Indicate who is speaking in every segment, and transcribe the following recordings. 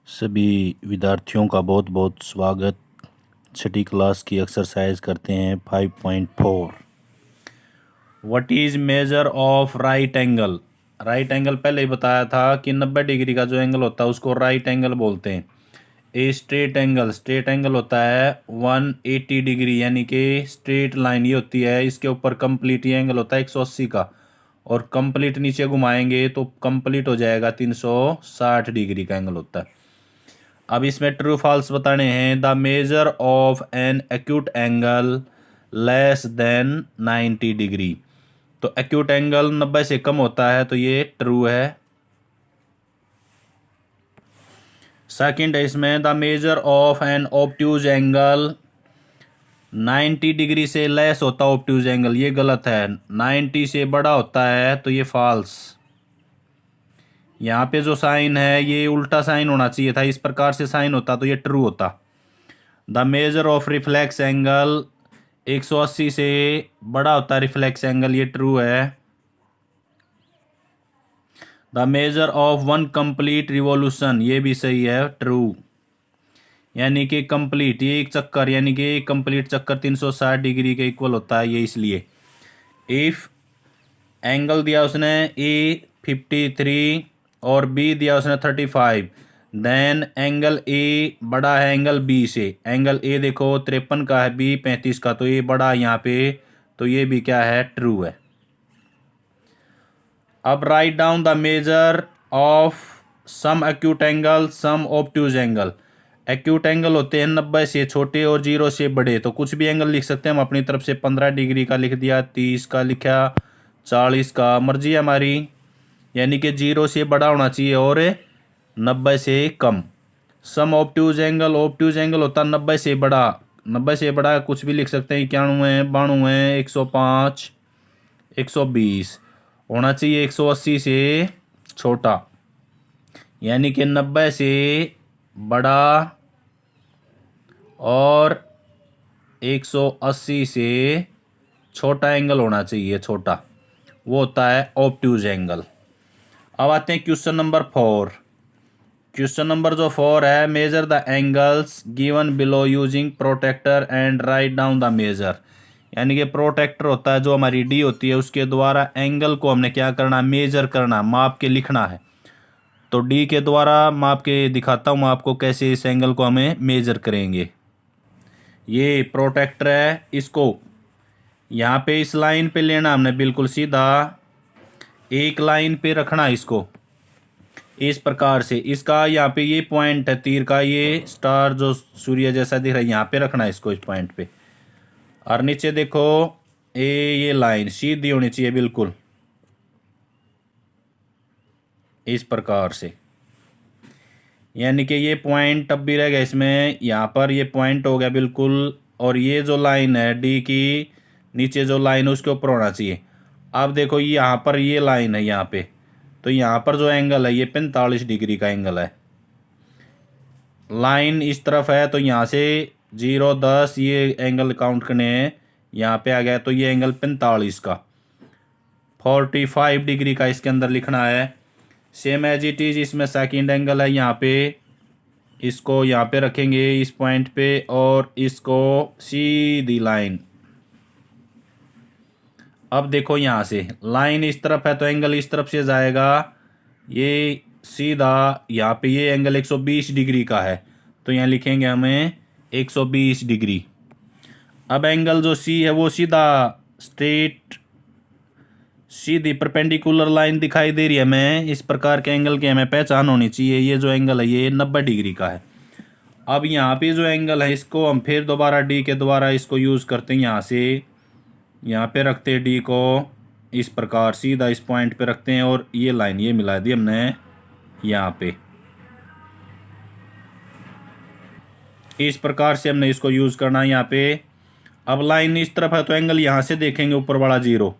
Speaker 1: सभी विद्यार्थियों का बहुत बहुत स्वागत। छठी क्लास की एक्सरसाइज करते हैं 5.4। What is measure of right angle. Right angle पहले ही बताया था कि 90 डिग्री का जो एंगल होता है उसको राइट एंगल बोलते हैं। ए स्ट्रेट एंगल होता है 180 डिग्री, यानी कि स्ट्रेट लाइन ये होती है, इसके ऊपर कंप्लीट ये एंगल होता है 180 का, और कंप्लीट नीचे घुमाएंगे तो कंप्लीट हो जाएगा 360 डिग्री का एंगल होता है। अब इसमें ट्रू फॉल्स बताने हैं। The measure of an acute angle less than 90 degree. तो एक्यूट एंगल 90 से कम होता है, तो ये ट्रू है। सेकंड है इसमें the measure of an obtuse angle 90 डिग्री से लेस होता है ऑब्ट्यूज एंगल, ये गलत है। 90 से बड़ा होता है, तो ये फॉल्स। यहाँ पे जो साइन है ये उल्टा साइन होना चाहिए था, इस प्रकार से साइन होता तो ये ट्रू होता। The measure of reflex angle 180 से बड़ा होता है रिफ्लेक्स एंगल, ये ट्रू है। The measure of one complete revolution, ये भी सही है, ट्रू। यानी कि कंप्लीट ये एक चक्कर, यानी कि एक कंप्लीट चक्कर 360 डिग्री के इक्वल होता है, ये इसलिए। इफ एंगल दिया उसने ए 53 और बी दिया उसने 35, देन एंगल ए बड़ा है एंगल बी से। एंगल ए देखो 53 का है, बी 35 का, तो ये बड़ा है यहाँ पे, तो ये भी क्या है, ट्रू है। अब write down the measure of some acute angle some obtuse angle. Acute angle होते हैं 90 से छोटे और 0 से बड़े, तो कुछ भी एंगल लिख सकते हैं हम अपनी तरफ से। 15 डिग्री का लिख दिया, 30 का लिखा, 40 का, मर्जी है हमारी। यानी कि 0 से बड़ा होना चाहिए और 90 से कम। सम ऑब्ट्यूज एंगल होता है 90 से बड़ा। 90 से बड़ा कुछ भी लिख सकते हैं, 91, 92, 105, 120। होना चाहिए 180 से छोटा, यानी कि 90 से बड़ा और 180 से छोटा एंगल होना चाहिए, छोटा, वो होता है ऑब्ट्यूज एंगल। अब आते हैं क्वेश्चन नंबर 4। क्वेश्चन नंबर जो 4 है, measure the angles given below using protractor and write down the measure. यानी कि प्रोटेक्टर होता है जो हमारी डी होती है, उसके द्वारा एंगल को हमने क्या करना, मेजर करना, माप के लिखना है। तो डी के द्वारा माप के दिखाता हूँ आपको कैसे इस एंगल को हमें मेजर करेंगे। ये प्रोटेक्टर है, इसको यहाँ पे इस लाइन पे लेना हमने, बिल्कुल सीधा एक लाइन पे रखना इसको इस प्रकार से। इसका यहाँ पे ये पॉइंट है तीर का, ये स्टार जो सूर्य जैसा दिख रहा है, यहाँ पे रखना है इसको, इस पॉइंट पे। और नीचे देखो ये लाइन सीधी होनी चाहिए बिल्कुल इस प्रकार से। यानी कि ये पॉइंट अब भी रह गया इसमें, यहाँ पर ये पॉइंट हो गया बिल्कुल, और ये जो लाइन है डी की नीचे जो लाइन है उसके ऊपर होना चाहिए। अब देखो यहाँ पर ये लाइन है यहाँ पे, तो यहाँ पर जो एंगल है ये 45 डिग्री का एंगल है। लाइन इस तरफ है, तो यहाँ से 0, 10 ये एंगल काउंट करने हैं, यहाँ पे आ गया, तो ये एंगल 45 का, 45 डिग्री का इसके अंदर लिखना है। सेम एज इट इज इसमें सेकंड एंगल है, यहाँ पे इसको यहाँ पे रखेंगे इस पॉइंट पे, और इसको सीधी लाइन। अब देखो यहाँ से लाइन इस तरफ है तो एंगल इस तरफ से जाएगा, ये सीधा यहाँ पे ये एंगल 120 डिग्री का है, तो यहाँ लिखेंगे हमें 120 डिग्री। अब एंगल जो सी है वो सीधा स्ट्रेट सीधी परपेंडिकुलर लाइन दिखाई दे रही है हमें। इस प्रकार के एंगल की हमें पहचान होनी चाहिए। ये जो एंगल है ये 90 डिग्री का है। अब यहाँ पे जो एंगल है इसको हम फिर दोबारा डी के द्वारा इसको यूज़ करते हैं, यहाँ से यहाँ पे रखते हैं डी को इस प्रकार सीधा इस पॉइंट पे रखते हैं, और ये लाइन ये मिला दी हमने यहाँ पे। इस प्रकार से हमने इसको यूज़ करना है यहाँ पे। अब लाइन इस तरफ है तो एंगल यहाँ से देखेंगे ऊपर वाला 0।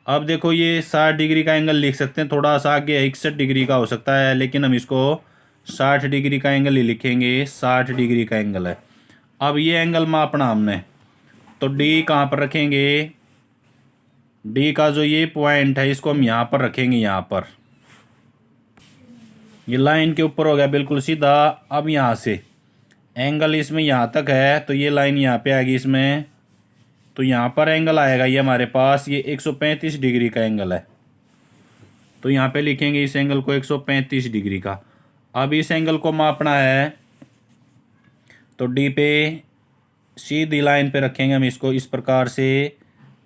Speaker 1: अब देखो ये 60 डिग्री का एंगल लिख सकते हैं, थोड़ा सा आगे 61 डिग्री का हो सकता है, लेकिन हम इसको 60 डिग्री का एंगल ही लिखेंगे। 60 डिग्री का एंगल है। अब ये एंगल मापना हमने, तो डी कहाँ पर रखेंगे, डी का जो ये पॉइंट है इसको हम यहाँ पर रखेंगे, यहाँ पर। ये लाइन के ऊपर हो गया बिल्कुल सीधा। अब यहाँ से एंगल इसमें यहाँ तक है, तो ये लाइन यहाँ पे आएगी इसमें, तो यहाँ पर एंगल आएगा ये हमारे पास, ये 135 डिग्री का एंगल है। तो यहाँ पे लिखेंगे इस एंगल को 135 डिग्री का। अब इस एंगल को मापना है, तो डी पे सीधी लाइन पे रखेंगे हम इसको इस प्रकार से।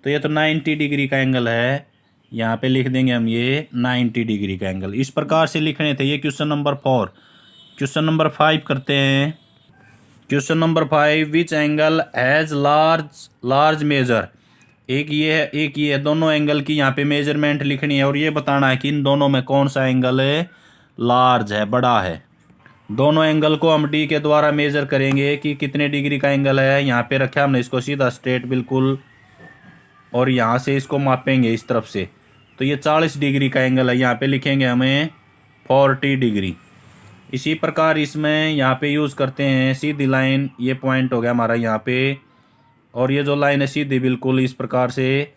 Speaker 1: तो ये तो 90 डिग्री का एंगल है, यहाँ पे लिख देंगे हम ये 90 डिग्री का एंगल। इस प्रकार से लिखने थे ये क्वेश्चन नंबर 4। क्वेश्चन नंबर 5 करते हैं। Question number 5, which angle has large measure. एक ये है एक ये है, दोनों एंगल की यहाँ पे मेजरमेंट लिखनी है और ये बताना है कि इन दोनों में कौन सा एंगल है लार्ज है, बड़ा है। दोनों एंगल को हम डी के द्वारा मेजर करेंगे कि कितने डिग्री का एंगल है। यहाँ पे रखा हमने इसको सीधा स्ट्रेट बिल्कुल, और यहाँ से इसको मापेंगे इस तरफ से, तो ये 40 डिग्री का एंगल है। यहाँ पे लिखेंगे हमें 40 डिग्री। इसी प्रकार इसमें यहाँ पे यूज़ करते हैं सीधी लाइन, ये पॉइंट हो गया हमारा यहाँ पे, और ये जो लाइन है सीधी बिल्कुल इस प्रकार से।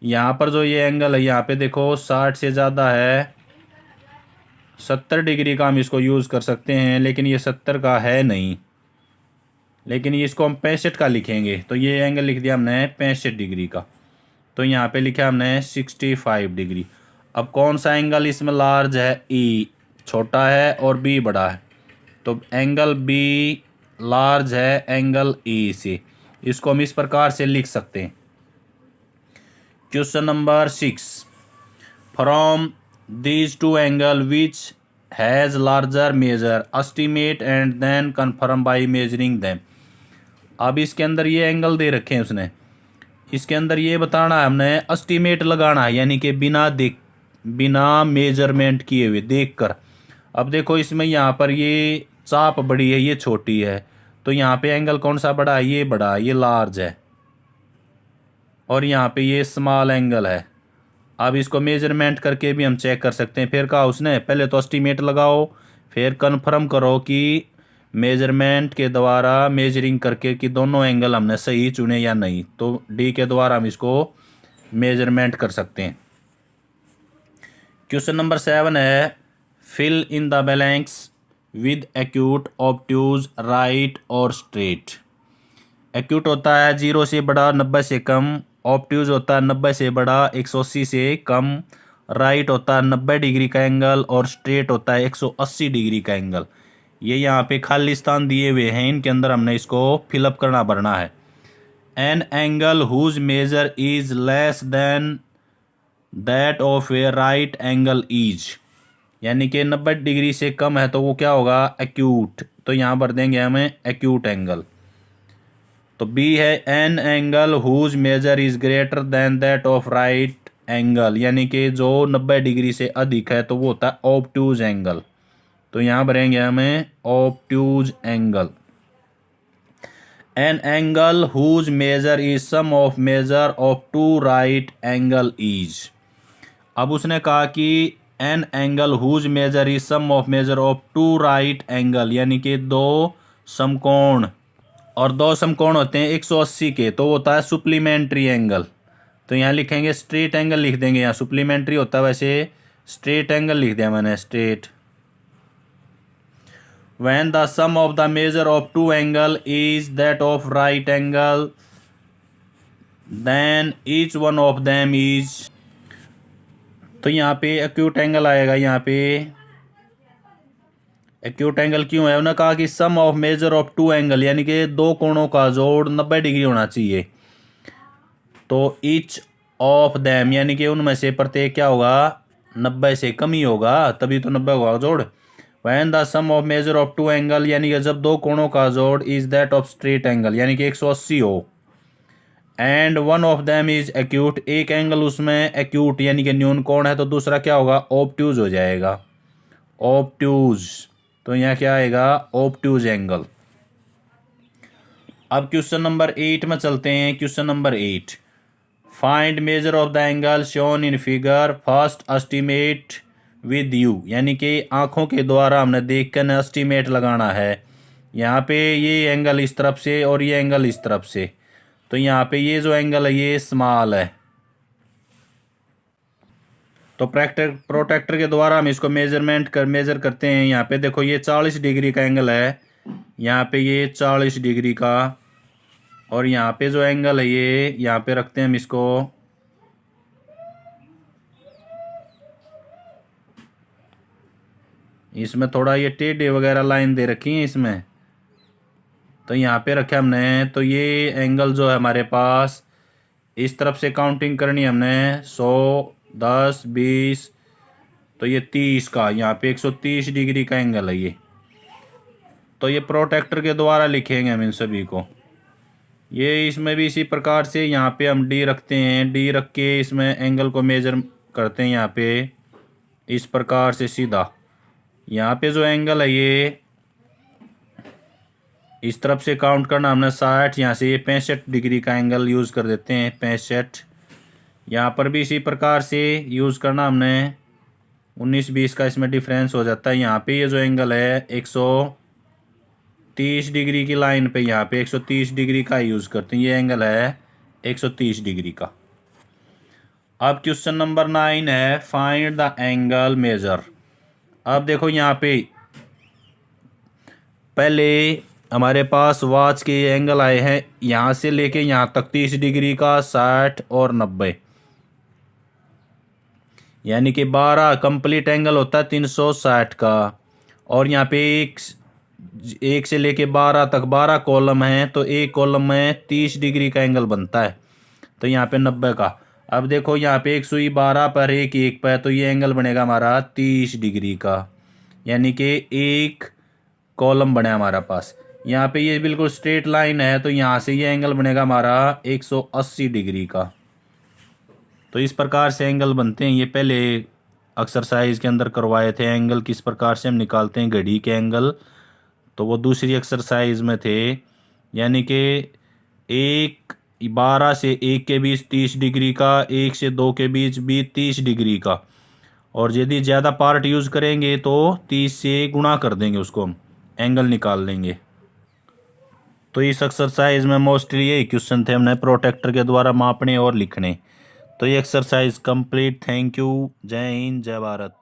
Speaker 1: यहाँ पर जो ये एंगल है यहाँ पे देखो 60 से ज़्यादा है, 70 डिग्री का हम इसको यूज़ कर सकते हैं, लेकिन ये 70 का है नहीं, लेकिन ये इसको हम 65 का लिखेंगे। तो ये एंगल लिख दिया हमने 65 डिग्री का। तो यहाँ पे लिखा हमने 65 डिग्री। अब कौन सा एंगल इसमें लार्ज है, ई छोटा है और बी बड़ा है, तो एंगल बी लार्ज है एंगल ई से। इसको हम इस प्रकार से लिख सकते हैं। Question number 6, from these two angle which has larger measure estimate and then confirm by measuring them. अब इसके अंदर ये एंगल दे रखे हैं उसने, इसके अंदर ये बताना है हमने, एस्टिमेट लगाना है, यानी कि बिना मेजरमेंट किए हुए देख कर। अब देखो इसमें यहाँ पर ये चाप बड़ी है, ये छोटी है, तो यहाँ पे एंगल कौन सा बड़ा है, ये बड़ा है, ये लार्ज है, और यहाँ पे ये स्मॉल एंगल है। अब इसको मेजरमेंट करके भी हम चेक कर सकते हैं। फिर कहा उसने पहले तो एस्टिमेट लगाओ, फिर कन्फर्म करो कि मेजरमेंट के द्वारा मेजरिंग करके कि दोनों एंगल हमने सही चुने या नहीं। तो डी के द्वारा हम इसको मेजरमेंट कर सकते हैं। क्वेश्चन नंबर 7 है, fill in the blanks with acute, obtuse, right और स्ट्रेट। एक्यूट होता है 0 से बड़ा 90 से कम, ऑब्ट्यूज होता है 90 से बड़ा 180 से कम, राइट होता है 90 डिग्री का एंगल, और स्ट्रेट होता है 180 डिग्री का एंगल। ये यहाँ पे खाली स्थान दिए हुए हैं, इनके अंदर हमने इसको फिलअप करना भरना है। An angle whose measure is less than that of a right angle is, यानी कि 90 डिग्री से कम है तो वो क्या होगा, एक्यूट। तो यहाँ भर देंगे हमें एक्यूट एंगल। तो बी है an angle whose measure is greater than that of right angle, यानी कि जो 90 डिग्री से अधिक है तो वो होता है ऑब्ट्यूज एंगल। तो यहाँ भरेंगे हमें obtuse angle. An angle whose measure is sum of measure of two right angle is. अब उसने कहा कि an angle whose measure is sum of measure of two right angle, यानी कि दो समकोण, और दो समकोण होते हैं 180 के, तो वो होता है सुप्लीमेंट्री एंगल। तो यहाँ लिखेंगे स्ट्रेट एंगल लिख देंगे, यहाँ सुप्लीमेंट्री होता है, वैसे स्ट्रेट एंगल लिख दिया मैंने straight. When the sum of the measure of two angle is that of right angle, then each one of them is, तो यहाँ पे एक्यूट एंगल आएगा। यहाँ पे एक्यूट एंगल क्यों है, उन्होंने कहा कि sum of measure of two angle, यानी कि दो कोणों का जोड़ 90 डिग्री होना चाहिए। तो ईच ऑफ दैम, यानी कि उनमें से प्रत्येक क्या होगा, 90 से कम ही होगा, तभी तो 90 होगा जोड़। When the sum of measure of two angle, यानी कि जब दो कोणों का जोड़ is that of straight angle, यानी कि 180 हो, and one of them is acute, एक एंगल उसमें एक्यूट यानी कि न्यून कोण है, तो दूसरा क्या होगा, ऑब्ट्यूज हो जाएगा, ऑब्ट्यूज। तो यहाँ क्या आएगा, ऑब्ट्यूज एंगल। अब क्वेश्चन नंबर 8 में चलते हैं। Question number 8, find measure of the angle shown in figure, first estimate with you, यानी कि आंखों के द्वारा हमने देख कर एस्टिमेट लगाना है। यहाँ पे ये एंगल इस तरफ से और ये एंगल इस तरफ से, तो यहाँ पे ये जो एंगल है ये स्मॉल है, तो प्रोटेक्टर के द्वारा हम इसको मेजर करते हैं। यहाँ पे देखो ये 40 डिग्री का एंगल है, यहाँ पे ये 40 डिग्री का, और यहाँ पे जो एंगल है ये यहाँ पे रखते हैं हम इसको, इसमें थोड़ा ये टेढ़ी वगैरह लाइन दे रखी है इसमें, तो यहाँ पे रखे हमने। तो ये एंगल जो है हमारे पास इस तरफ से काउंटिंग करनी है हमने 100, 10, 20, तो ये 30 का, यहाँ पे 130 डिग्री का एंगल है ये। तो ये प्रोटेक्टर के द्वारा लिखेंगे हम इन सभी को। ये इसमें भी इसी प्रकार से यहाँ पे हम डी रखते हैं, डी रख के इसमें एंगल को मेजर करते हैं यहाँ पे इस प्रकार से सीधा। यहाँ पे जो एंगल है ये इस तरफ से काउंट करना हमने 60, यहाँ से ये 65 डिग्री का एंगल यूज़ कर देते हैं 65। यहाँ पर भी इसी प्रकार से यूज़ करना हमने, 19-20 का इसमें डिफरेंस हो जाता है। यहाँ पे ये जो एंगल है 130 डिग्री की लाइन पे यहाँ पे 130 डिग्री का यूज़ करते हैं, ये एंगल है 130 डिग्री का। अब क्वेश्चन नंबर 9 है फाइंड द एंगल मेजर। अब देखो यहाँ पे पहले हमारे पास वॉच के एंगल आए हैं यहाँ से लेके यहाँ तक 30 डिग्री का, 60 और 90, यानी कि 12 कंप्लीट एंगल होता है 360 का। और यहाँ पे एक से लेके 12 तक 12 कॉलम हैं, तो एक कॉलम में 30 डिग्री का एंगल बनता है, तो यहाँ पे 90 का। अब देखो यहाँ पे एक सुई 12 पर एक पर, तो ये एंगल बनेगा हमारा 30 डिग्री का, यानी कि एक कॉलम बने हमारा पास। यहाँ पे ये बिल्कुल स्ट्रेट लाइन है, तो यहाँ से ये एंगल बनेगा हमारा 180 डिग्री का। तो इस प्रकार से एंगल बनते हैं। ये पहले एक्सरसाइज के अंदर करवाए थे, एंगल किस प्रकार से हम निकालते हैं घड़ी के एंगल, तो वो दूसरी एक्सरसाइज में थे। यानी कि 12 से 1 के बीच 30 डिग्री का, 1 से 2 के बीच भी 30 डिग्री का, और यदि ज़्यादा पार्ट यूज़ करेंगे तो 30 से गुणा कर देंगे, उसको हम एंगल निकाल लेंगे। तो इस एक्सरसाइज में मोस्टली यही क्वेश्चन थे, हमने प्रोटेक्टर के द्वारा मापने और लिखने। तो ये एक्सरसाइज कंप्लीट। Thank you. जय हिंद, जय भारत।